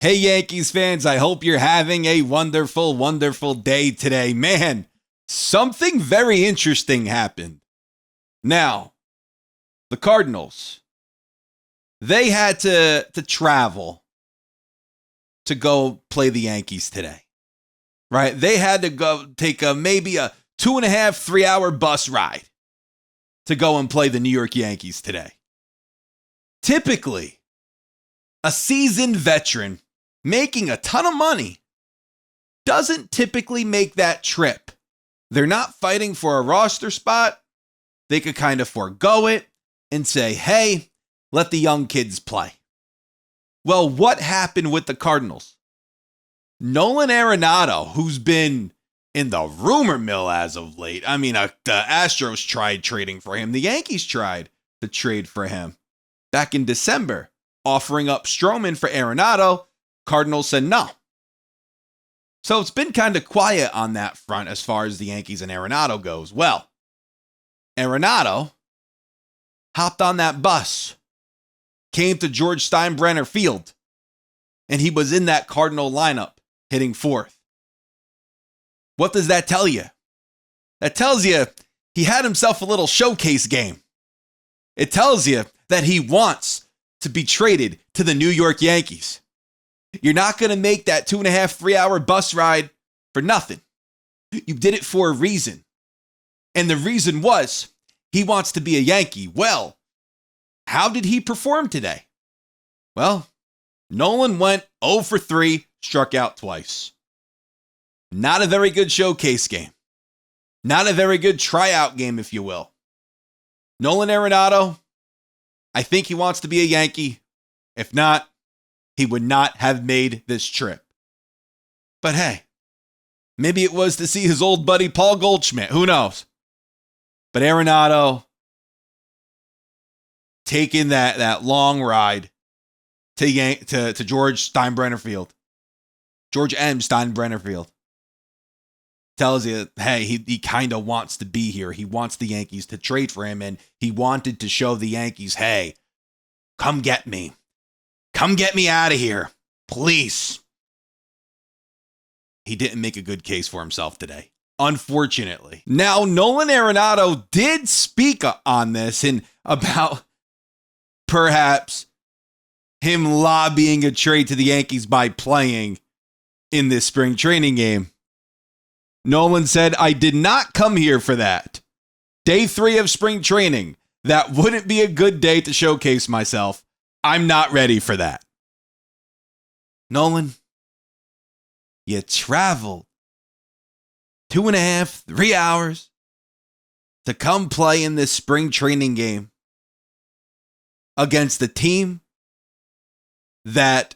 Hey, Yankees fans, I hope you're having a wonderful, wonderful day today. Man, something very interesting happened. Now, the Cardinals, they had to travel to go play the Yankees today, right? They had to go take maybe a 2.5, 3 hour bus ride to go and play the New York Yankees today. Typically, a seasoned veteran making a ton of money doesn't typically make that trip. They're not fighting for a roster spot. They could kind of forego it and say, hey, let the young kids play. Well, what happened with the Cardinals? Nolan Arenado, who's been in the rumor mill as of late. I mean, the Astros tried trading for him. The Yankees tried to trade for him back in December, offering up Stroman for Arenado. Cardinals said no. So it's been kind of quiet on that front as far as the Yankees and Arenado goes. Well, Arenado hopped on that bus, came to George Steinbrenner Field, and he was in that Cardinal lineup hitting fourth. What does that tell you? That tells you he had himself a little showcase game. It tells you that he wants to be traded to the New York Yankees. You're not going to make that 2.5, 3 hour bus ride for nothing. You did it for a reason. And the reason was he wants to be a Yankee. Well, how did he perform today? Well, Nolan went 0 for 3, struck out twice. Not a very good showcase game. Not a very good tryout game, if you will. Nolan Arenado, I think he wants to be a Yankee. If not, he would not have made this trip. But hey, maybe it was to see his old buddy Paul Goldschmidt. Who knows? But Arenado taking that long ride to George Steinbrenner Field. George M. Steinbrenner Field. Tells you, hey, he kind of wants to be here. He wants the Yankees to trade for him, and he wanted to show the Yankees, hey, come get me. Come get me out of here, please. He didn't make a good case for himself today, unfortunately. Now, Nolan Arenado did speak on this and about perhaps him lobbying a trade to the Yankees by playing in this spring training game. Nolan said, I did not come here for that. Day 3 of spring training. That wouldn't be a good day to showcase myself. I'm not ready for that. Nolan, you traveled 2.5, 3 hours to come play in this spring training game against the team that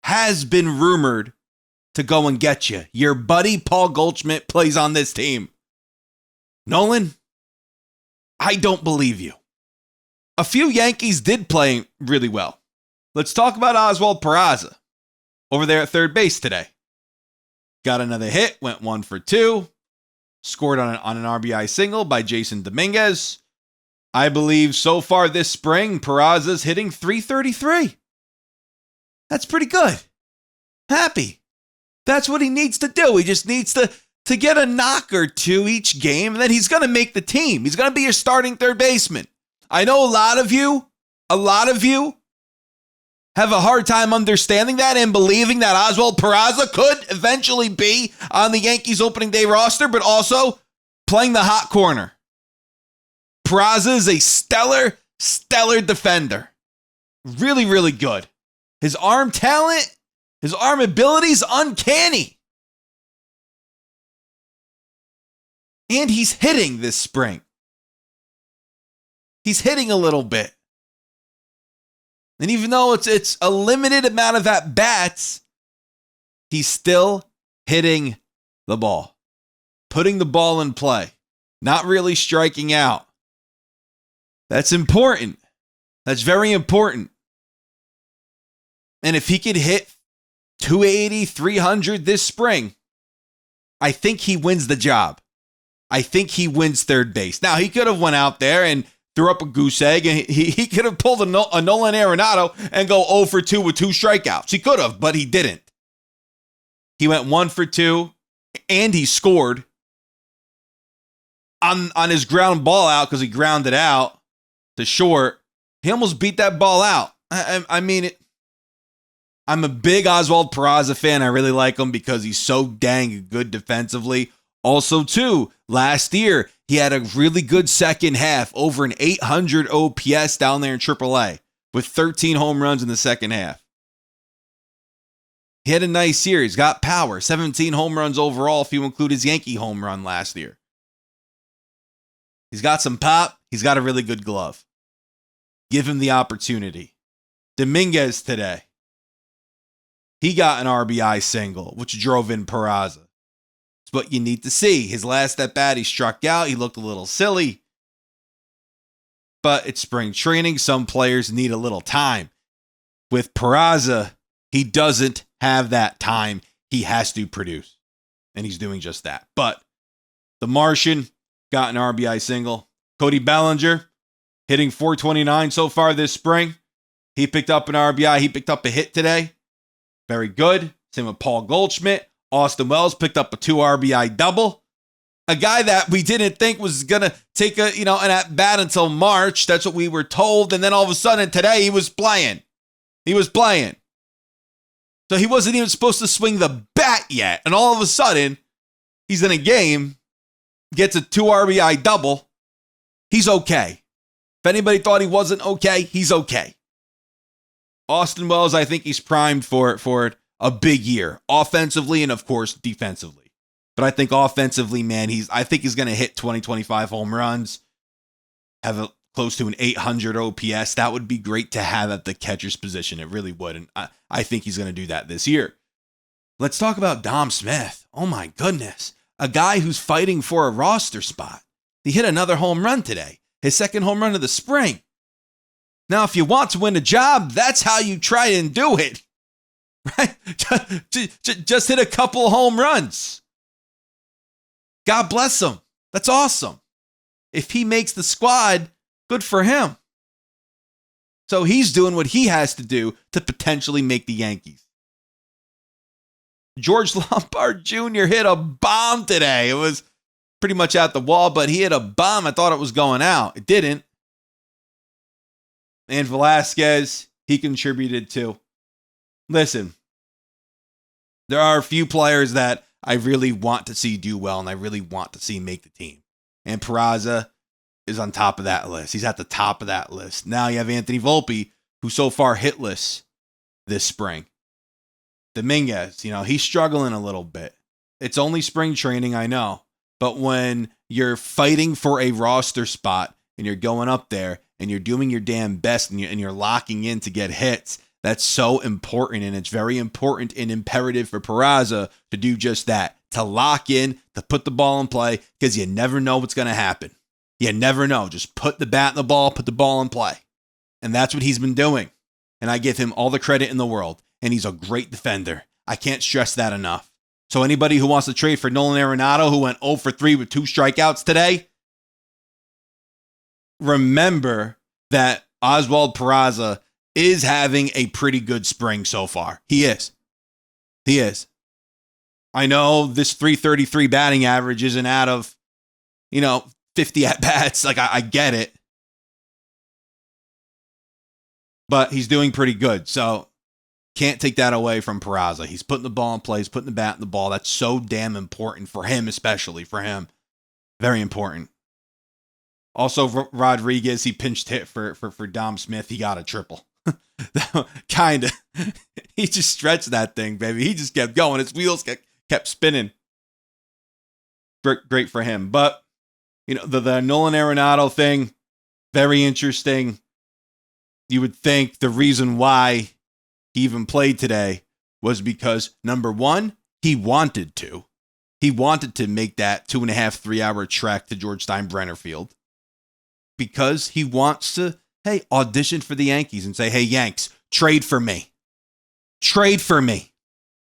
has been rumored to go and get you. Your buddy Paul Goldschmidt plays on this team. Nolan, I don't believe you. A few Yankees did play really well. Let's talk about Oswald Peraza over there at third base today. Got another hit, went 1 for 2, scored on an RBI single by Jason Dominguez. I believe so far this spring, Peraza's hitting .333. That's pretty good. Happy. That's what he needs to do. He just needs to get a knock or two each game, and then he's going to make the team. He's going to be your starting third baseman. I know a lot of you have a hard time understanding that and believing that Oswald Peraza could eventually be on the Yankees opening day roster, but also playing the hot corner. Peraza is a stellar defender. Really, really good. His arm talent, his arm ability is uncanny. And he's hitting this spring. He's hitting a little bit. And even though it's a limited amount of at-bats, he's still hitting the ball. Putting the ball in play. Not really striking out. That's important. That's very important. And if he could hit 280, 300 this spring, I think he wins the job. I think he wins third base. Now, he could have went out there and threw up a goose egg, and he could have pulled a Nolan Arenado and go 0 for 2 with 2 strikeouts. He could have, but he didn't. He went 1 for 2, and he scored on his ground ball out because he grounded out to short. He almost beat that ball out. I mean, I'm a big Oswald Peraza fan. I really like him because he's so dang good defensively. Also, too, last year, he had a really good second half, over an 800 OPS down there in AAA with 13 home runs in the second half. He had a nice year. He's got power. 17 home runs overall if you include his Yankee home run last year. He's got some pop. He's got a really good glove. Give him the opportunity. Dominguez today. He got an RBI single, which drove in Peraza. It's what you need to see. His last at bat, he struck out. He looked a little silly. But it's spring training. Some players need a little time. With Peraza, he doesn't have that time. He has to produce. And he's doing just that. But the Martian got an RBI single. Cody Bellinger hitting .429 so far this spring. He picked up an RBI. He picked up a hit today. Very good. Same with Paul Goldschmidt. Austin Wells picked up a 2 RBI double. A guy that we didn't think was going to take an at-bat until March. That's what we were told. And then all of a sudden today he was playing. So he wasn't even supposed to swing the bat yet. And all of a sudden, he's in a game, gets a 2 RBI double. He's okay. If anybody thought he wasn't okay, he's okay. Austin Wells, I think he's primed for a big year, offensively and, of course, defensively. But I think offensively, man, I think he's going to hit 20-25 home runs, have close to an 800 OPS. That would be great to have at the catcher's position. It really would. And I think he's going to do that this year. Let's talk about Dom Smith. Oh, my goodness. A guy who's fighting for a roster spot. He hit another home run today, his second home run of the spring. Now, if you want to win a job, that's how you try and do it. Right? Just hit a couple home runs. God bless him. That's awesome. If he makes the squad, good for him. So he's doing what he has to do to potentially make the Yankees. George Lombard Jr. hit a bomb today. It was pretty much at the wall, but he hit a bomb. I thought it was going out. It didn't. And Velasquez, he contributed too. Listen, there are a few players that I really want to see do well, and I really want to see make the team. And Peraza is on top of that list. He's at the top of that list. Now you have Anthony Volpe, who's so far hitless this spring. Dominguez, he's struggling a little bit. It's only spring training, I know. But when you're fighting for a roster spot and you're going up there and you're doing your damn best and you're locking in to get hits, that's so important. And it's very important and imperative for Peraza to do just that, to lock in, to put the ball in play, because you never know what's going to happen. You never know. Just put the bat in the ball, put the ball in play. And that's what he's been doing. And I give him all the credit in the world. And he's a great defender. I can't stress that enough. So anybody who wants to trade for Nolan Arenado, who went 0 for 3 with 2 strikeouts today, remember that Oswald Peraza is having a pretty good spring so far. He is. I know this .333 batting average isn't out of, 50 at-bats. Like, I get it. But he's doing pretty good. So can't take that away from Peraza. He's putting the ball in play. He's putting the bat in the ball. That's so damn important for him, especially for him. Very important. Also, Rodriguez, he pinched hit for Dom Smith. He got a triple. Kind of. He just stretched that thing, baby. He just kept going. His wheels kept spinning. Great for him. But, the Nolan Arenado thing, very interesting. You would think the reason why he even played today was because, number one, he wanted to. He wanted to make that 2.5, 3 hour trek to George Steinbrenner Field because he wants to, audition for the Yankees and say, hey, Yanks, trade for me. Trade for me.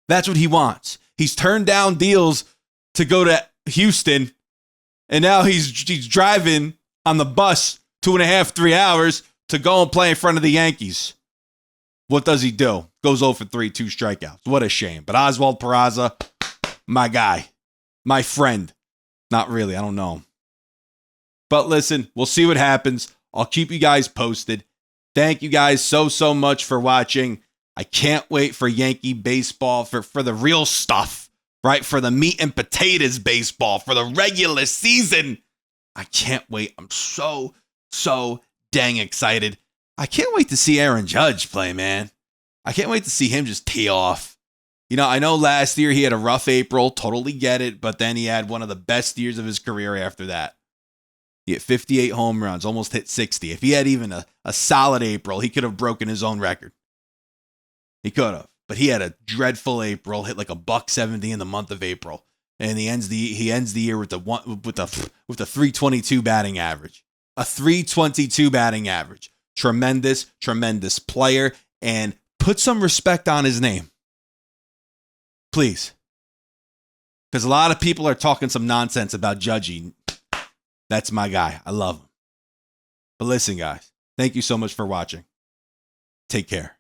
That's what he wants. He's turned down deals to go to Houston, and now he's driving on the bus 2.5, 3 hours to go and play in front of the Yankees. What does he do? Goes 0 for 3, 2 strikeouts. What a shame. But Oswald Peraza, my guy, my friend. Not really. I don't know him. But listen, we'll see what happens. I'll keep you guys posted. Thank you guys so much for watching. I can't wait for Yankee baseball, for the real stuff, right? For the meat and potatoes baseball, for the regular season. I can't wait. I'm so dang excited. I can't wait to see Aaron Judge play, man. I can't wait to see him just tee off. You know, I know last year he had a rough April, totally get it, but then he had one of the best years of his career after that. He hit 58 home runs, almost hit 60. If he had even a solid April, he could have broken his own record. He could have. But he had a dreadful April, hit like a $170 in the month of April. And he ends the year with a 322 batting average. A 322 batting average. Tremendous player. And put some respect on his name. Please. Because a lot of people are talking some nonsense about Judgy. That's my guy. I love him. But listen, guys, thank you so much for watching. Take care.